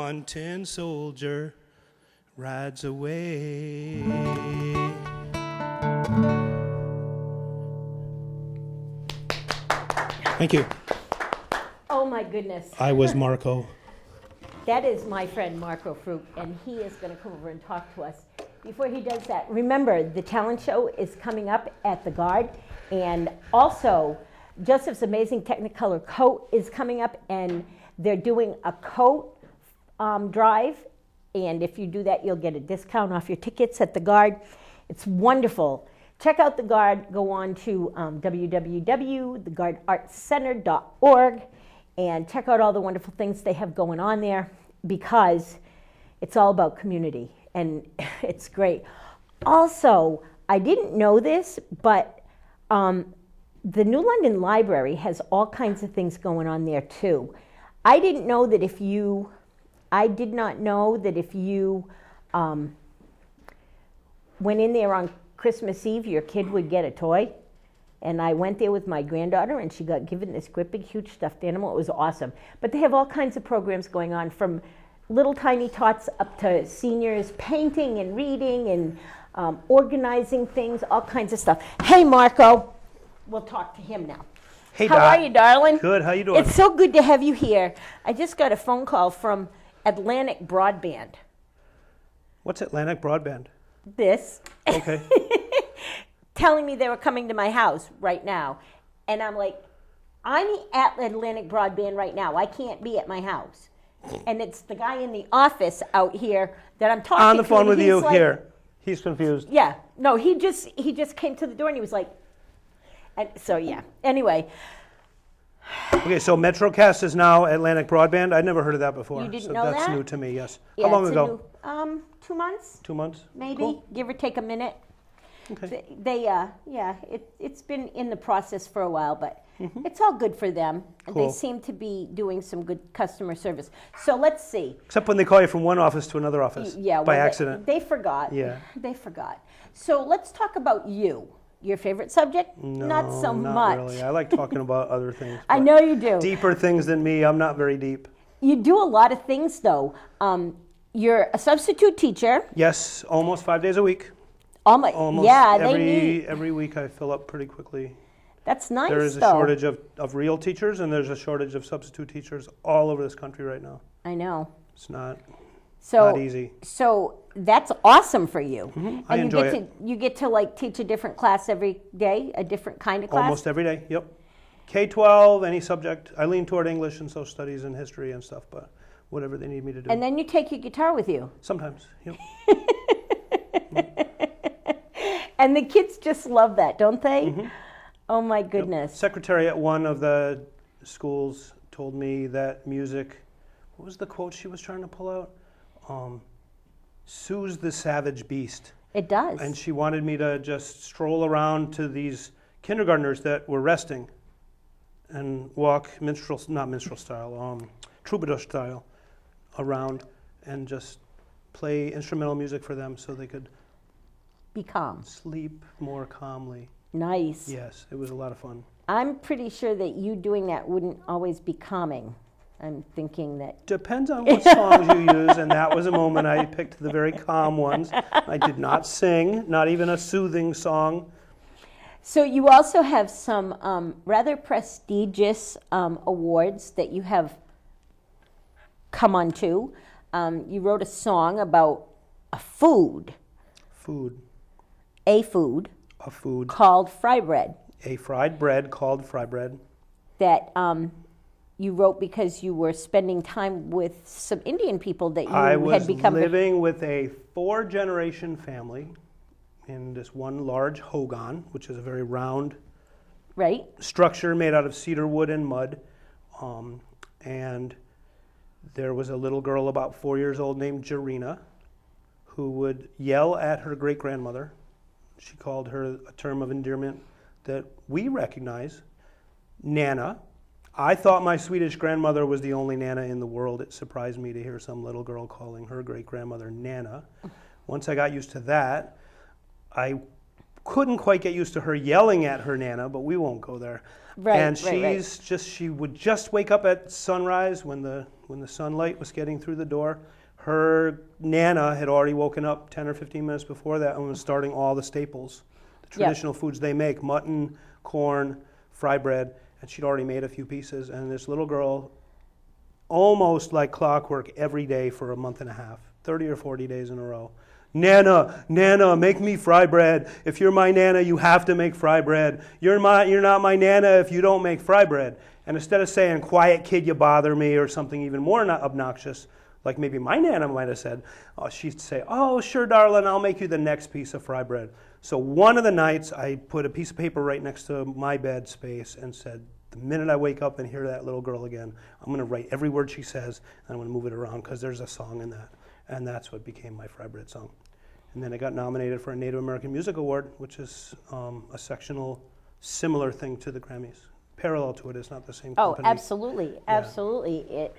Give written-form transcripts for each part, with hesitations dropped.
one tin soldier rides away. Thank you. Oh my goodness. I was Marco. That is my friend Marco Frucht, and he is going to come over and talk to us. Before he does that, remember the talent show is coming up at the Guard, and also Joseph's Amazing Technicolor coat is coming up, and they're doing a coat drive, and if you do that, you'll get a discount off your tickets at the Guard. It's wonderful. Check out the Guard. Go on to www.theguardartscenter.org and check out all the wonderful things they have going on there, because it's all about community, and it's great. Also, I didn't know this, but the New London Library has all kinds of things going on there too. I did not know that if you went in there on Christmas Eve, your kid would get a toy. And I went there with my granddaughter, and she got given this great big huge stuffed animal. It was awesome. But they have all kinds of programs going on, from little tiny tots up to seniors painting and reading and organizing things, all kinds of stuff. Hey, Marco. We'll talk to him now. Hey, How are you, darling? Good. How you doing? It's so good to have you here. I just got a phone call from Atlantic Broadband. What's Atlantic Broadband? This. Okay. Telling me they were coming to my house right now. And I'm like, I'm at Atlantic Broadband right now. I can't be at my house. And it's the guy in the office out here that I'm talking to. On the phone with you, like, here. He's confused. Yeah. No, he just came to the door and he was like, and so yeah. Anyway. Okay, so MetroCast is now Atlantic Broadband. I'd never heard of that before. You didn't so know that's that? New to me, yes. Yeah, How long ago? 2 months. 2 months? Maybe, Cool. give or take a minute. Okay. It's been in the process for a while, but it's all good for them. Cool. They seem to be doing some good customer service. So let's see. Except when they call you from one office to another office by accident. They forgot. Yeah. They forgot. So let's talk about you. Your favorite subject? No, not so not much. really. I like talking about other things. I know you do. Deeper things than me. I'm not very deep. You do a lot of things, though. You're a substitute teacher. Yes, almost 5 days a week. Almost. Yeah, every week I fill up pretty quickly. That's nice, There is a shortage of real teachers, and there's a shortage of substitute teachers all over this country right now. I know. It's not easy. So that's awesome for you. Mm-hmm. I enjoy it. You get to like teach a different class every day, a different kind of class? Almost every day, yep. K-12, any subject. I lean toward English and social studies and history and stuff, but whatever they need me to do. And then you take your guitar with you? Sometimes, yep. And the kids just love that, don't they? Mm-hmm. Oh my goodness. Yep. Secretary at one of the schools told me that music, what was the quote she was trying to pull out? Soothes the savage beast. It does. And she wanted me to just stroll around to these kindergartners that were resting and walk troubadour style around and just play instrumental music for them so they could be calm. Sleep more calmly. Nice. Yes, it was a lot of fun. I'm pretty sure that you doing that wouldn't always be calming. I'm thinking that... Depends on what songs you use, and that was a moment I picked the very calm ones. I did not sing, not even a soothing song. So you also have some rather prestigious awards that you have come onto. You wrote a song about a food. A food called fry bread. A fried bread called fry bread. That you wrote because you were spending time with some Indian people that you had become... I was living with a 4-generation family in this one large hogan, which is a very round structure made out of cedar wood and mud. And there was a little girl about 4 years old named Jarina who would yell at her great-grandmother. She called her a term of endearment that we recognize, Nana. I thought my Swedish grandmother was the only Nana in the world. It surprised me to hear some little girl calling her great-grandmother Nana. Once I got used to that, I couldn't quite get used to her yelling at her Nana, but we won't go there. Right, and right. she would just wake up at sunrise when the sunlight was getting through the door. Her Nana had already woken up 10 or 15 minutes before that and was starting all the staples, the traditional foods they make, mutton, corn, fry bread, and she'd already made a few pieces. And this little girl, almost like clockwork, every day for a month and a half, 30 or 40 days in a row. Nana, Nana, make me fry bread. If you're my Nana, you have to make fry bread. You're not my Nana if you don't make fry bread. And instead of saying, quiet kid, you bother me, or something even more obnoxious, like maybe my Nana might have said, she'd say, oh, sure, darling, I'll make you the next piece of fry bread. So one of the nights, I put a piece of paper right next to my bed space and said, the minute I wake up and hear that little girl again, I'm going to write every word she says, and I'm going to move it around, because there's a song in that. And that's what became my fry bread song. And then it got nominated for a Native American Music Award, which is a sectional similar thing to the Grammys. Parallel to it, it's not the same company. Oh, absolutely, absolutely.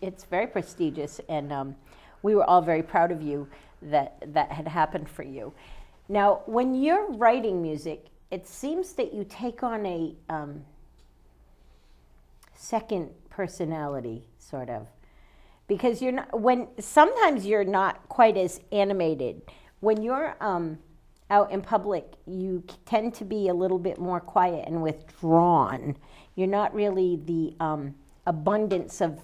It's very prestigious, and we were all very proud of you that had happened for you. Now, when you're writing music, it seems that you take on a second personality, sort of. Because you're not, sometimes you're not quite as animated. When you're out in public, you tend to be a little bit more quiet and withdrawn. You're not really the abundance of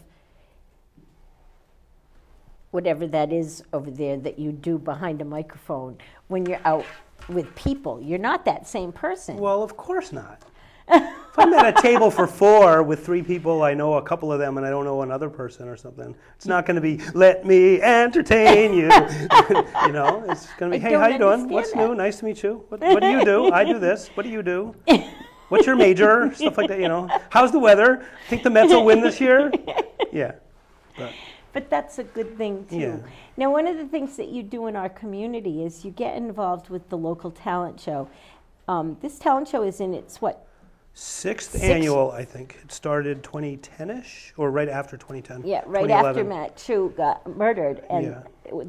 whatever that is over there that you do behind a microphone when you're out with people. You're not that same person. Well, of course not. If I'm at a table for 4 with 3 people, I know a couple of them and I don't know another person or something, it's not going to be, let me entertain you. You know, it's going to be, hey, how you doing? What's new? Nice to meet you. What do you do? I do this. What do you do? What's your major? Stuff like that, you know. How's the weather? Think the Mets will win this year? Yeah. But that's a good thing, too. Yeah. Now, one of the things that you do in our community is you get involved with the local talent show. This talent show is in its, what? 6th annual, I think. It started 2010-ish, or right after 2010. Yeah, right after Matt Chu got murdered. And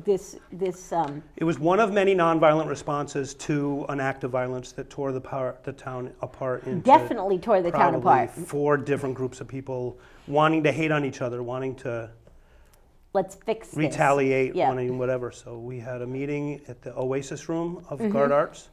this it was one of many nonviolent responses to an act of violence that tore the town apart. Definitely tore the town apart. 4 different groups of people wanting to hate on each other, wanting to let's fix retaliate, wanting whatever. So we had a meeting at the Oasis room of Guard Arts,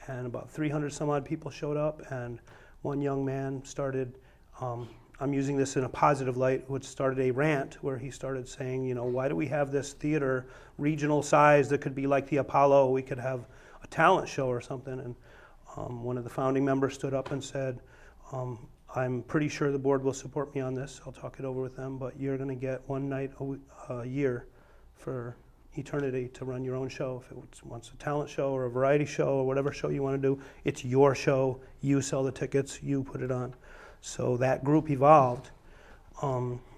and about 300 some odd people showed up, and one young man started, I'm using this in a positive light, which started a rant where he started saying, you know, why do we have this theater regional size that could be like the Apollo? We could have a talent show or something. And one of the founding members stood up and said, I'm pretty sure the board will support me on this. I'll talk it over with them, but you're going to get one night a year for eternity to run your own show. If it wants a talent show or a variety show or whatever show you want to do, it's your show. You sell the tickets. You put it on. So that group evolved.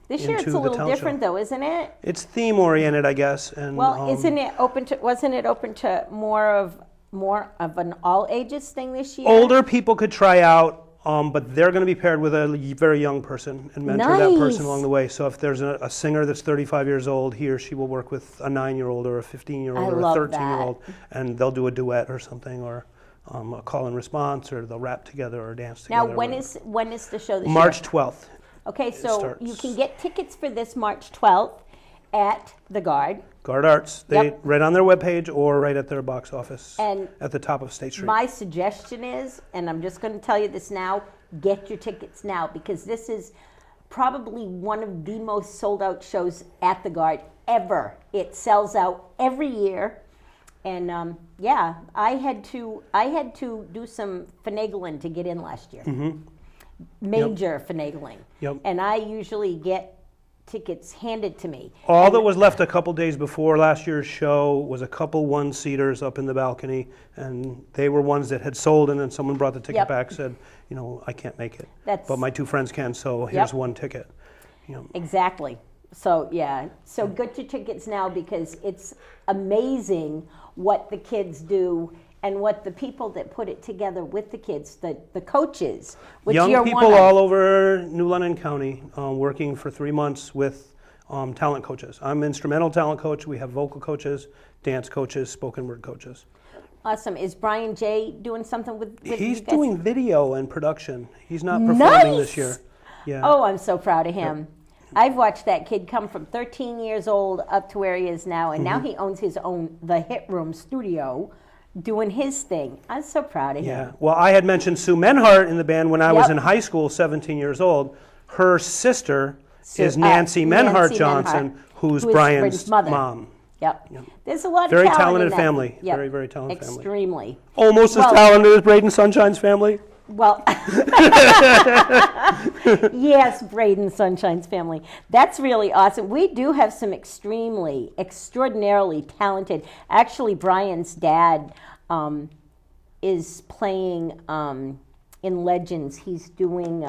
This year it's a little different, though, isn't it? It's theme oriented, I guess. And well, wasn't it open to more of an all ages thing this year? Older people could try out. But they're going to be paired with a very young person and mentor that person along the way. So if there's a singer that's 35 years old, he or she will work with a 9-year-old or a 15-year-old or a 13-year-old, and they'll do a duet or something, or a call and response, or they'll rap together or dance together. Now, when is the show this year? March 12th. Okay, so you can get tickets for this March 12th at the Guard Arts. They right on their webpage or right at their box office and at the top of State Street. My suggestion is, and I'm just going to tell you this now, get your tickets now, because this is probably one of the most sold out shows at the Guard ever. It sells out every year. And I had to do some finagling to get in last year. Major finagling. And I usually get tickets handed to me. All that was left a couple days before last year's show was a couple one-seaters up in the balcony, and they were ones that had sold, and then someone brought the ticket back, said, you know, I can't make it, but my 2 friends can, so here's one ticket. Exactly. So so get your tickets now, because it's amazing what the kids do and what the people that put it together with the kids, the coaches, which young people all over New London County, working for 3 months with talent coaches. I'm instrumental talent coach. We have vocal coaches, dance coaches, spoken word coaches. Awesome. Is Brian J. doing something with He's you guys? doing video and production. He's not performing this year. Yeah. Oh, I'm so proud of him. I've watched that kid come from 13 years old up to where he is now, and now he owns his own The Hit Room studio, doing his thing. I'm so proud of him. Yeah. Well, I had mentioned Sue Menhart in the band when I was in high school, 17 years old. Her sister is Nancy Menhart Johnson, who's Brian's mom. Yep. There's a lot of very talent talented in that. family. Yep. Very, very talented family. Extremely. Almost as talented as Braden Sunshine's family. Well, yes, Braden Sunshine's family. That's really awesome. We do have some extraordinarily talented. Actually, Brian's dad is playing in Legends. He's doing.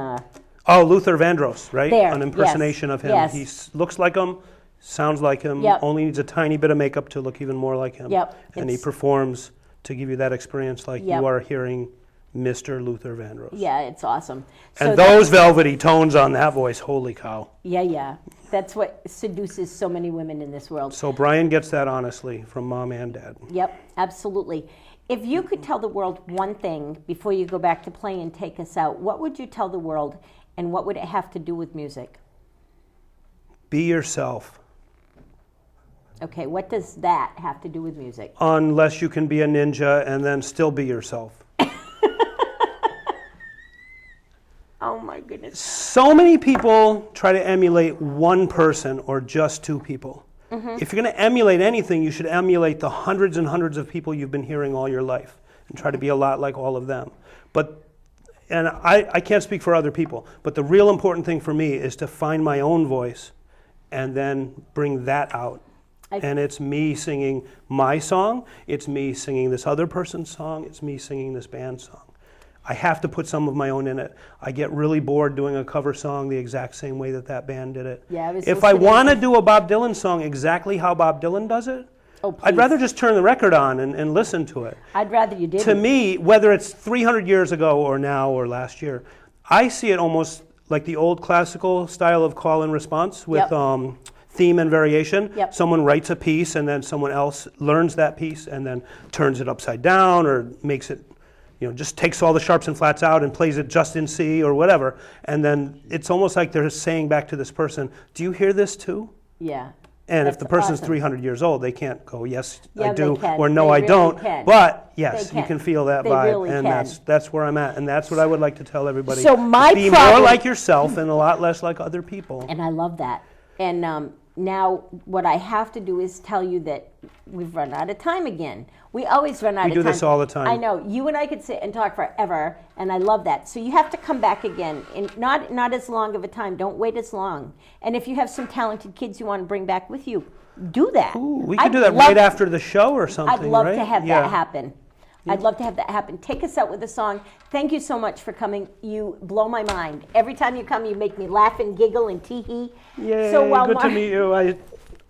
Luther Vandross, right? There, An impersonation of him. Yes. He looks like him, sounds like him, only needs a tiny bit of makeup to look even more like him. Yep. And he performs to give you that experience like you are hearing Mr. Luther Vandross. Yeah, it's awesome. And those velvety tones on that voice, holy cow. Yeah. That's what seduces so many women in this world. So Brian gets that honestly from mom and dad. Yep, absolutely. If you could tell the world one thing before you go back to play and take us out, what would you tell the world, and what would it have to do with music? Be yourself. Okay, what does that have to do with music? Unless you can be a ninja and then still be yourself. Oh my goodness. So many people try to emulate one person or just two people. If you're going to emulate anything, you should emulate the hundreds and hundreds of people you've been hearing all your life and try to be a lot like all of them. And I can't speak for other people, but the real important thing for me is to find my own voice and then bring that out. And it's me singing my song, it's me singing this other person's song, it's me singing this band's song. I have to put some of my own in it. I get really bored doing a cover song the exact same way that band did it. Yeah, if I want to do a Bob Dylan song exactly how Bob Dylan does it, I'd rather just turn the record on and listen to it. I'd rather you didn't. To me, whether it's 300 years ago or now or last year, I see it almost like the old classical style of call and response with theme and variation. Someone writes a piece and then someone else learns that piece and then turns it upside down or makes it, just takes all the sharps and flats out and plays it just in C or whatever. And then it's almost like they're saying back to this person, do you hear this too? Yeah. And if the person's 300 years old, they can't go, yes, I do, they can. or no, They I really don't. can. But yes, They can. you can feel that They vibe, really and can. that's where I'm at, and that's what I would like to tell everybody. So my be problem- more like yourself and a lot less like other people. And I love that. And now what I have to do is tell you that we've run out of time again. We always run out of time. We do this all the time. I know. You and I could sit and talk forever, and I love that. So you have to come back again, and not as long of a time. Don't wait as long. And if you have some talented kids you want to bring back with you, do that. Ooh, we could do that right after the show or something, I'd love right? to have that happen. I'd love to have that happen. Take us out with a song. Thank you so much for coming. You blow my mind. Every time you come, you make me laugh and giggle and tee-hee. Yay, good to meet you.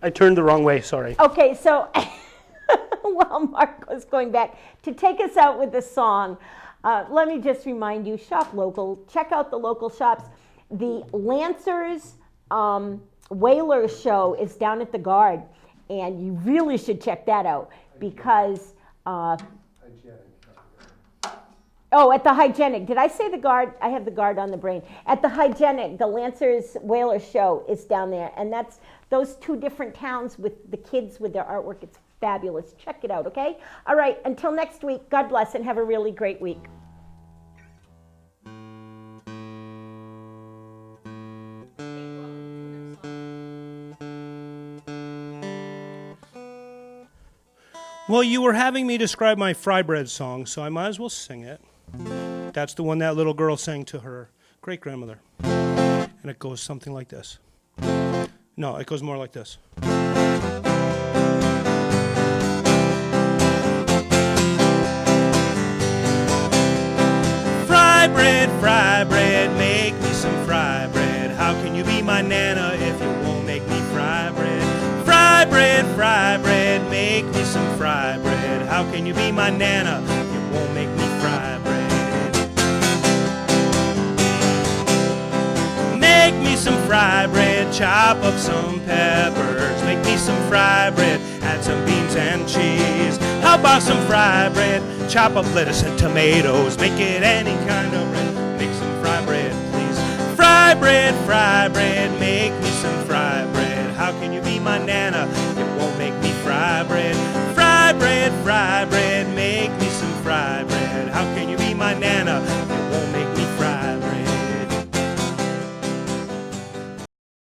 I turned the wrong way, sorry. Okay, so while Marc was going back to take us out with the song, let me just remind you, shop local. Check out the local shops. The Lancers Whaler show is down at the Guard, and you really should check that out because... at the Hygienic. Did I say the Guard? I have the Guard on the brain. At the Hygienic, the Lancers Whaler show is down there, and that's those two different towns with the kids with their artwork. It's fabulous. Check it out, okay? All right, until next week, God bless and have a really great week. Well, you were having me describe my fry bread song, so I might as well sing it. That's the one that little girl sang to her great-grandmother. And it goes something like this. No, it goes more like this. Fry bread, make me some fry bread. How can you be my nana if you won't make me fry bread? Fry bread, make me some fry bread. How can you be my nana if you won't make me fry bread? Make me some fry bread, chop up some peppers. Make me some fry bread, add some beans and cheese. How about want some fry bread. Chop up lettuce and tomatoes. Make it any kind of bread. Make some fry bread, please. Fry bread, make me